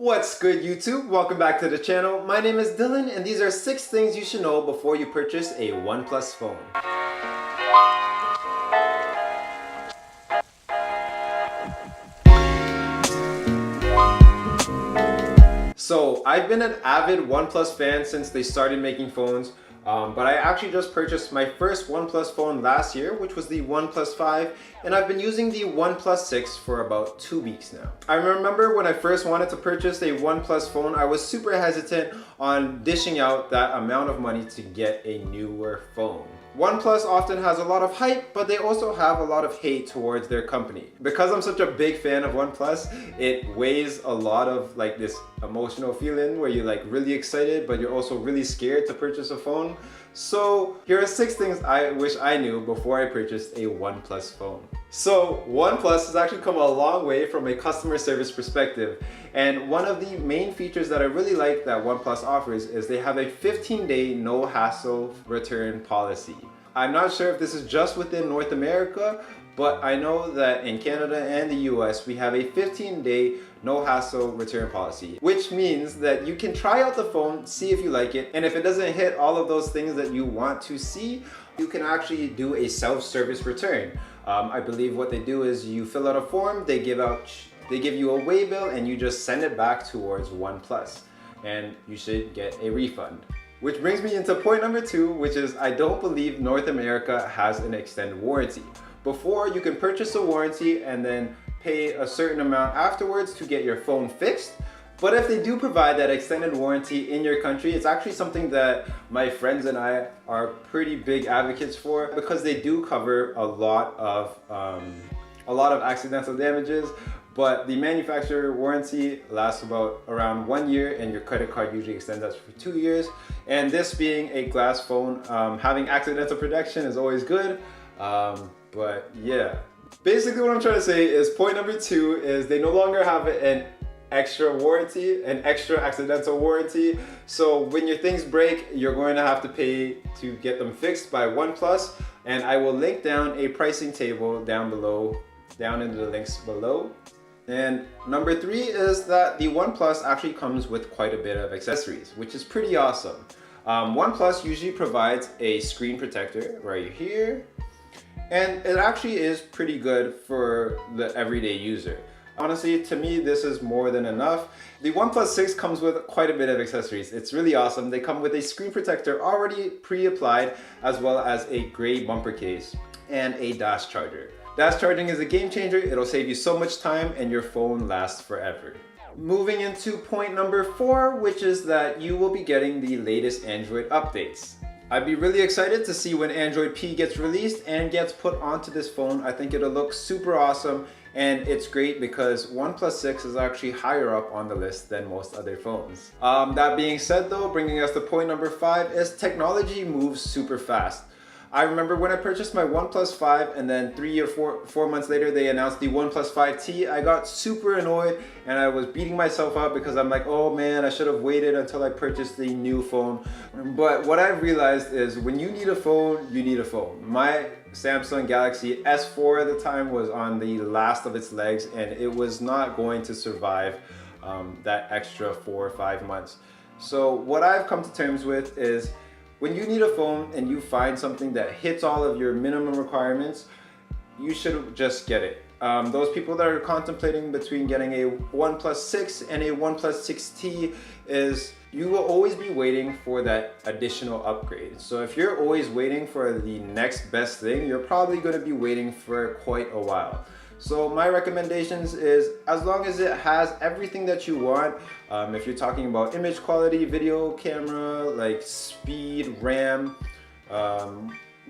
What's good, YouTube? Welcome back to the channel. My name is Dylan and these are 6 things you should know before you purchase a OnePlus phone. So I've been an avid OnePlus fan since they started making phones, but I actually just purchased my first OnePlus phone last year, which was the OnePlus 5, and I've been using the OnePlus 6 for about 2 weeks now. I remember when I first wanted to purchase a OnePlus phone, I was super hesitant on dishing out that amount of money to get a newer phone. OnePlus often has a lot of hype, but they also have a lot of hate towards their company. Because I'm such a big fan of OnePlus, it weighs a lot of like this emotional feeling where you're like really excited, but you're also really scared to purchase a phone. So here are 6 things I wish I knew before I purchased a OnePlus phone. So OnePlus has actually come a long way from a customer service perspective. And one of the main features that I really like that OnePlus offers is they have a 15-day no hassle return policy. I'm not sure if this is just within North America, but I know that in Canada and the US, we have a 15-day no hassle return policy, which means that you can try out the phone, see if you like it, and if it doesn't hit all of those things that you want to see, you can actually do a self-service return. I believe what they do is you fill out a form, they give you a waybill, and you just send it back towards OnePlus, and you should get a refund. Which brings me into point number 2, which is I don't believe North America has an extended warranty. Before, you can purchase a warranty and then pay a certain amount afterwards to get your phone fixed. But if they do provide that extended warranty in your country, it's actually something that my friends and I are pretty big advocates for, because they do cover a lot of accidental damages. But the manufacturer warranty lasts around 1 year, and your credit card usually extends that for 2 years. And this being a glass phone, having accidental protection is always good. But yeah, basically what I'm trying to say is point number 2 is they no longer have an extra warranty, an extra accidental warranty. So when your things break, you're going to have to pay to get them fixed by OnePlus. And I will link down a pricing table down below, down in the links below. And number 3 is that the OnePlus actually comes with quite a bit of accessories, which is pretty awesome. OnePlus usually provides a screen protector right here, and it actually is pretty good for the everyday user. Honestly, to me, this is more than enough. The OnePlus 6 comes with quite a bit of accessories. It's really awesome. They come with a screen protector already pre-applied, as well as a gray bumper case and a dash charger. Dash charging is a game changer. It'll save you so much time and your phone lasts forever. Moving into point number 4, which is that you will be getting the latest Android updates. I'd be really excited to see when Android P gets released and gets put onto this phone. I think it'll look super awesome, and it's great because OnePlus 6 is actually higher up on the list than most other phones. That being said though, bringing us to point number 5 is technology moves super fast. I remember when I purchased my OnePlus 5 and then 3 or 4 months later they announced the OnePlus 5T, I got super annoyed and I was beating myself up because I'm like, oh man, I should have waited until I purchased the new phone. But what I've realized is when you need a phone, you need a phone. My Samsung Galaxy S4 at the time was on the last of its legs and it was not going to survive that extra 4 or 5 months. So what I've come to terms with is when you need a phone and you find something that hits all of your minimum requirements, you should just get it. Those people that are contemplating between getting a OnePlus 6 and a OnePlus 6T is you will always be waiting for that additional upgrade. So if you're always waiting for the next best thing, you're probably going to be waiting for quite a while. So my recommendations is as long as it has everything that you want, if you're talking about image quality, video camera, like speed, RAM,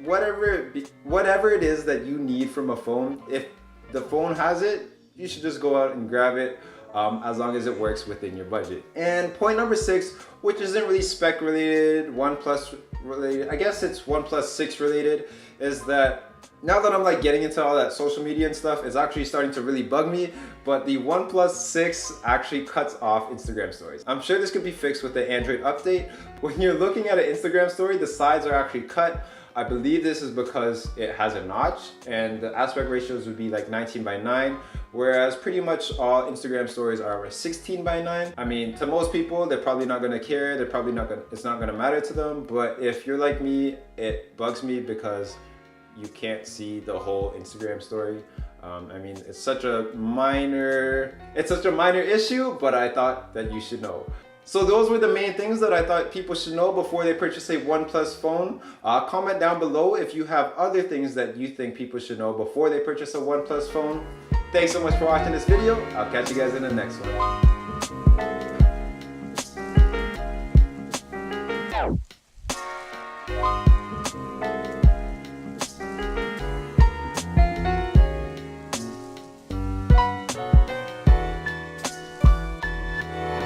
whatever it is that you need from a phone, if the phone has it, you should just go out and grab it, as long as it works within your budget. And point number 6, which isn't really spec related, OnePlus related, I guess it's OnePlus 6 related, is that now that I'm like getting into all that social media and stuff, it's actually starting to really bug me, but the OnePlus 6 actually cuts off Instagram stories. I'm sure this could be fixed with the Android update. When you're looking at an Instagram story, the sides are actually cut. I believe this is because it has a notch and the aspect ratios would be like 19:9, whereas pretty much all Instagram stories are 16 by 9. I mean, to most people, they're probably not gonna care. They're probably not gonna, it's not gonna matter to them. But if you're like me, it bugs me because you can't see the whole Instagram story. I mean, it's such a minor issue, but I thought that you should know. So those were the main things that I thought people should know before they purchase a OnePlus phone. Comment down below if you have other things that you think people should know before they purchase a OnePlus phone. Thanks so much for watching this video. I'll catch you guys in the next one.